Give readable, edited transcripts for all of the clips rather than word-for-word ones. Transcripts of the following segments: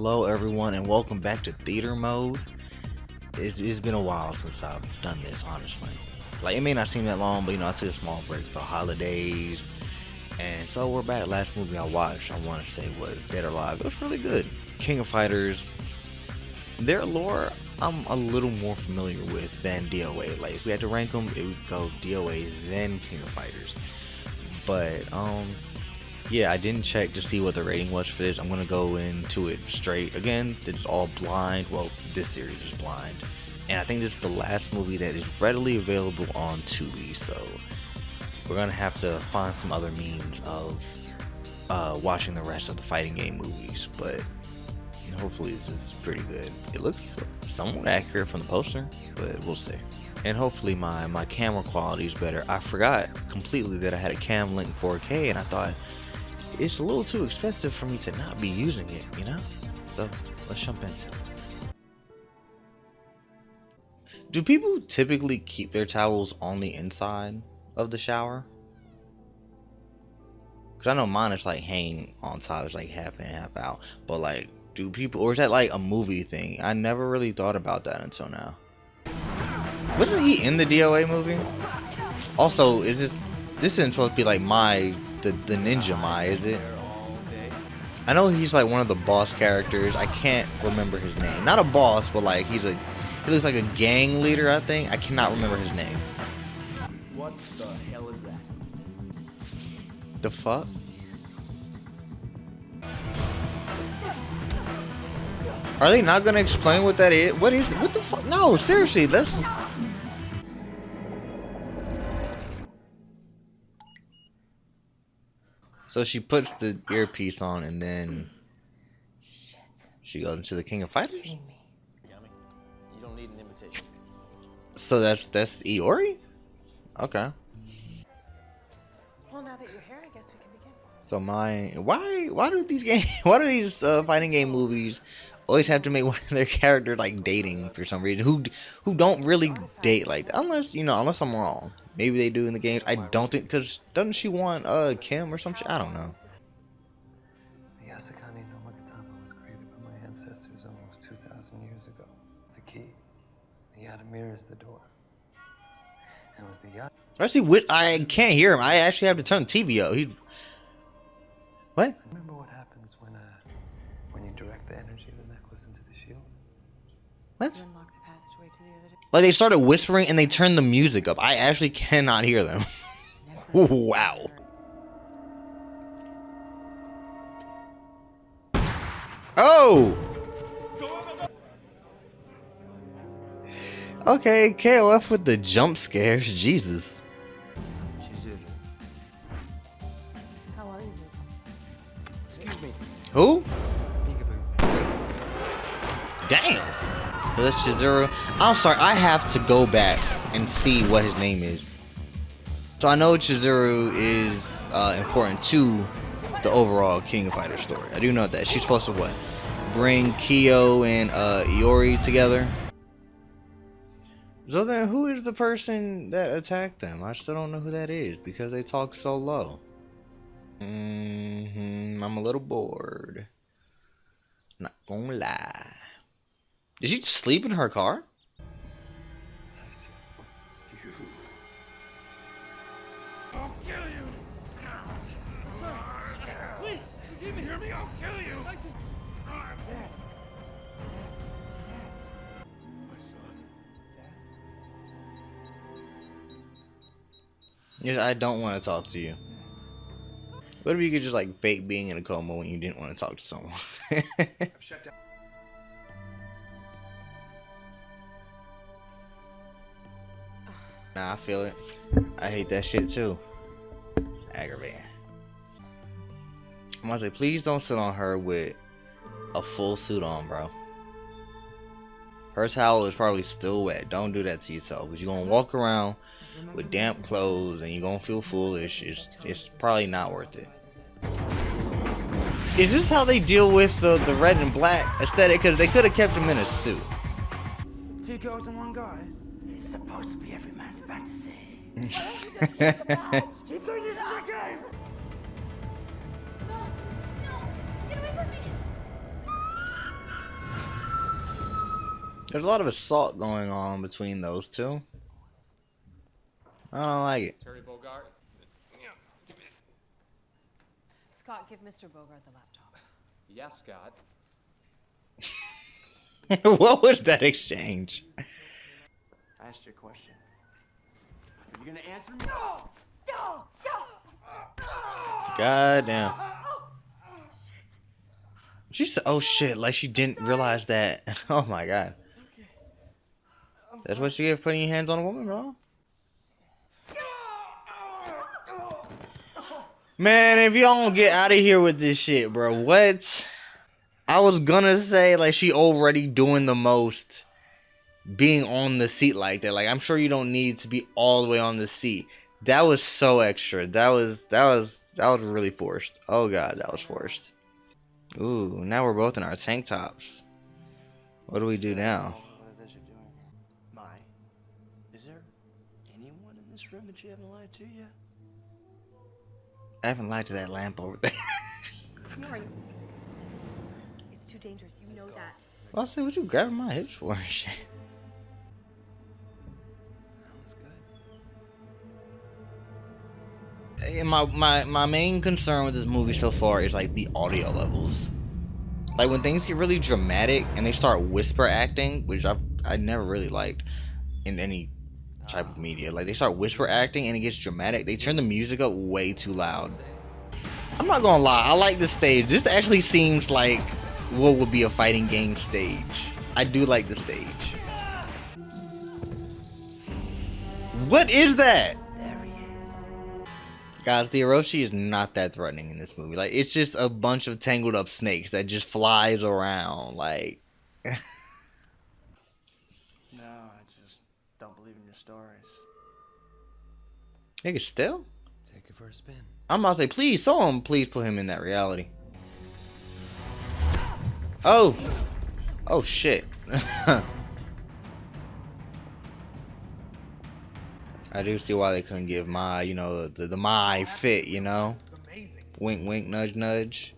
Hello everyone and welcome back to theater mode. It's been a while since I've done this, honestly. Like, it may not seem that long, but I took a small break for holidays, and so we're back. Last movie I watched, I want to say, was Dead or Alive. It was really good. King of Fighters, their lore I'm a little more familiar with than DOA. Like, if we had to rank them, it would go DOA then King of Fighters. But yeah, I didn't check to see what the rating was for this. I'm gonna go into it straight. Again, it's all blind. Well, this series is blind, and I think this is the last movie that is readily available on Tubi. So we're gonna have to find some other means of watching the rest of the fighting game movies. But hopefully this is pretty good. It looks somewhat accurate from the poster, but we'll see. And hopefully my camera quality is better. I forgot completely that I had a Cam Link 4K, and I thought it's a little too expensive for me to not be using it, So let's jump into it. Do people typically keep their towels on the inside of the shower? Cause I know mine is like hanging on top, it's like half in, half out. But like, do people, or is that like a movie thing? I never really thought about that until now. Wasn't he in the DOA movie? Also, is this isn't supposed to be like the ninja Mai, is it? I know he's like one of the boss characters. I can't remember his name. Not a boss, but like he looks like a gang leader, I think. I cannot remember his name. What the hell is that? The fuck? Are they not gonna explain what that is? What is it? What the fuck? No, seriously, let's. So she puts the earpiece on and then she goes into the King of Fighters? You don't need an invitation. So that's Iori? Okay. Well, now that you're here, I guess we can begin. So why do these fighting game movies always have to make one of their characters like dating for some reason? Who don't really date like that? Unless I'm wrong. Maybe they do in the games. I don't think, because doesn't she want Kim or some shit? I don't know. The Yasakani no Magatama was created by my ancestors almost 2,000 years ago. It's the key. The Yatamir is the door. And it was the Actually, I can't hear him. I actually have to turn the TV up. What? Remember what happens when you direct the energy of the necklace into the shield? What? Unlock the passageway to the other. Like, they started whispering and they turned the music up. I actually cannot hear them. Wow. Oh! Okay, KOF with the jump scares. Jesus. How are you? Excuse me. Who? Peekaboo. Damn. So that's Chizuru. I'm sorry, I have to go back and see what his name is. So I know Chizuru is important to the overall King of Fighters story. I do know that. She's supposed to what? Bring Kyo and Iori together. So then who is the person that attacked them? I still don't know who that is because they talk so low. I'm a little bored. Not gonna lie. Did she sleep in her car? I'll kill you! Sir, please, forgive me. Hear me? I'll kill you! I'm dead. My son. Yes, I don't want to talk to you. What if you could just like fake being in a coma when you didn't want to talk to someone? Shut down. Nah, I feel it. I hate that shit too. Aggravating. I'm gonna say, please don't sit on her with a full suit on, bro. Her towel is probably still wet. Don't do that to yourself, because you're gonna walk around with damp clothes and you're gonna feel foolish. It's probably not worth it. Is this how they deal with the red and black aesthetic? Because they could have kept him in a suit. 2 girls and 1 guy. It's supposed to be every man's fantasy. Do you think this is a game? No, get away from me! There's a lot of assault going on between those two. I don't like it. Terry Bogart. Scott, give Mr. Bogart the laptop. Yeah, Scott. What was that exchange? I asked you a question. Are you gonna answer me? God damn. She said, "Oh shit!" Like she didn't realize that. Oh my god. That's what you get for putting your hands on a woman, bro. Man, if you don't get out of here with this shit, bro, what? I was gonna say, like, she already doing the most being on the seat like that. Like, I'm sure you don't need to be all the way on the seat. That was so extra. That was really forced. Oh god, that was forced. Ooh, now we're both in our tank tops. What do we do now? What it is you're doing here. My, is there anyone in this room that you haven't lied to yet? I haven't lied to that lamp over there. Maury, it's too dangerous. You know that. Well, I said, what you grabbing my hips for? Shit. That was good. And my main concern with this movie so far is like the audio levels. Like when things get really dramatic and they start whisper acting, which I never really liked in any type of media. Like they start whisper acting and it gets dramatic. They turn the music up way too loud. I'm not gonna lie, I like the stage. This actually seems like what would be a fighting game stage. I do like the stage. What is that? There he is. Guys, the Orochi is not that threatening in this movie. Like, it's just a bunch of tangled up snakes that just flies around. Like, No, I just don't believe in your stories. nigga, still? Take it for a spin. I'm about to say, please, someone please put him in that reality. Oh. Oh, shit. I do see why they couldn't give my, you know, the my fit, you know? Wink, wink, nudge, nudge.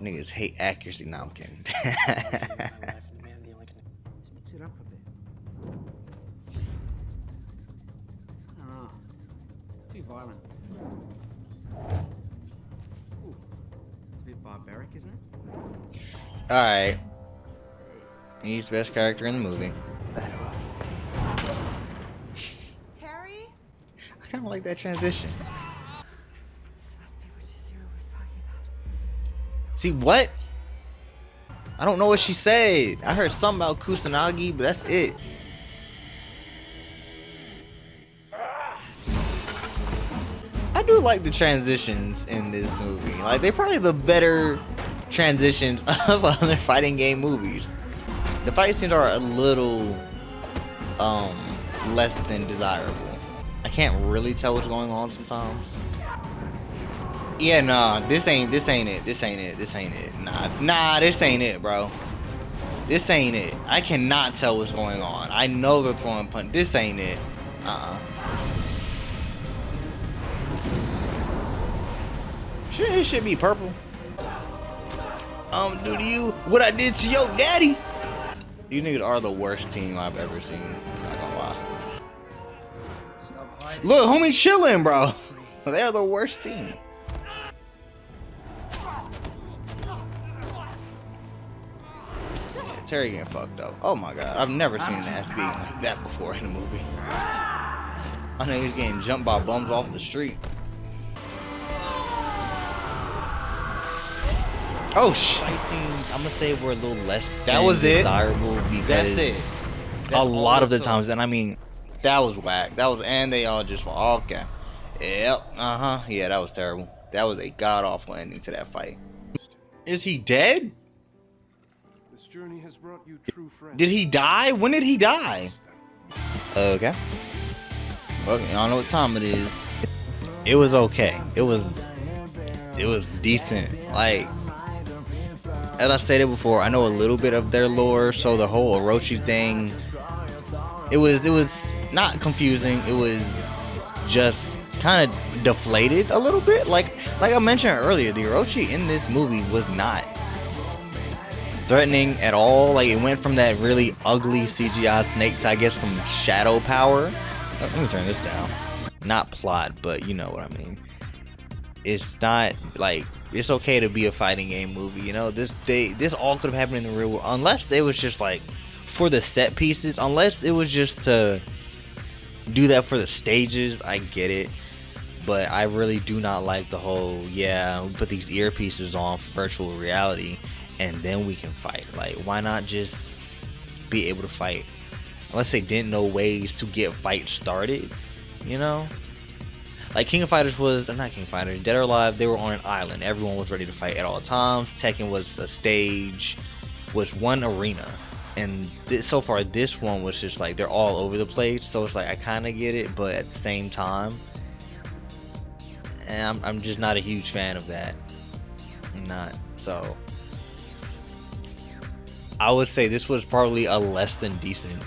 Niggas hate accuracy. No, I'm kidding. Speeds it up a bit. I don't know. Too violent. Ooh. It's a bit barbaric, isn't it? Alright. He's the best character in the movie. Terry? I kind of like that transition. This must be what Chizuru was talking about. See, what? I don't know what she said. I heard something about Kusanagi, but that's it. I do like the transitions in this movie. Like, they're probably the better transitions of other fighting game movies. The fight scenes are a little less than desirable. I can't really tell what's going on sometimes. Yeah, nah, this ain't it. This ain't it. Nah, this ain't it, bro. This ain't it. I cannot tell what's going on. I know they're throwing punch. This ain't it. Shouldn't his shit be purple? Do to you what I did to your daddy. You niggas are the worst team I've ever seen. Not gonna lie. Look, homie chilling, bro. They're the worst team. Yeah, Terry getting fucked up. Oh my god, I've never seen an ass beating like that before in a movie. I know he's getting jumped by bums off the street. Oh shit! Fight scenes, I'm gonna say we're a little less That was it? desirable because That's it. a lot of the times, and I mean, that was whack. That was, and they all just okay. Yep. Yeah, that was terrible. That was a god awful ending to that fight. Is he dead? This journey has brought you true friends. Did he die? When did he die? Okay. Well, y'all know what time it is. It was okay. It was decent. Like, as I stated before, I know a little bit of their lore, so the whole Orochi thing, it was not confusing. It was just kind of deflated a little bit. Like I mentioned earlier, the Orochi in this movie was not threatening at all. Like, it went from that really ugly CGI snake to, I guess, some shadow power. Let me turn this down. Not plot, but you know what I mean. It's not like, it's okay to be a fighting game movie, you know. This all could have happened in the real world, unless it was just like for the set pieces, unless it was just to do that for the stages. I get it, but I really do not like the whole, yeah, we put these earpieces on for virtual reality and then we can fight. Like, why not just be able to fight? Unless they didn't know ways to get fights started, you know. Like King of Fighters was, not King of Fighters, Dead or Alive, they were on an island. Everyone was ready to fight at all times. Tekken was a stage, was one arena. And so far, this one was just like, they're all over the place. So it's like, I kind of get it, but at the same time, and I'm just not a huge fan of that. I'm not. So I would say this was probably a less than decent,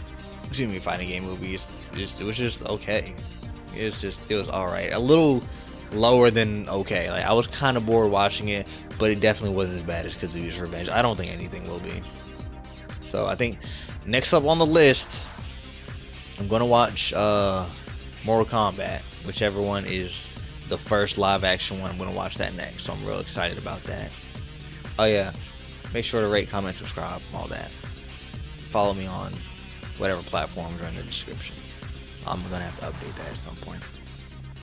fighting game movie. It was just okay. It was alright. A little lower than okay. Like, I was kind of bored watching it, but it definitely wasn't as bad as Kazuya's Revenge. I don't think anything will be. So I think next up on the list, I'm gonna watch Mortal Kombat, whichever one is the first live action one. I'm gonna watch that next. So I'm real excited about that. Oh yeah, make sure to rate, comment, subscribe, all that. Follow me on whatever platforms are in the description. I'm gonna have to update that at some point.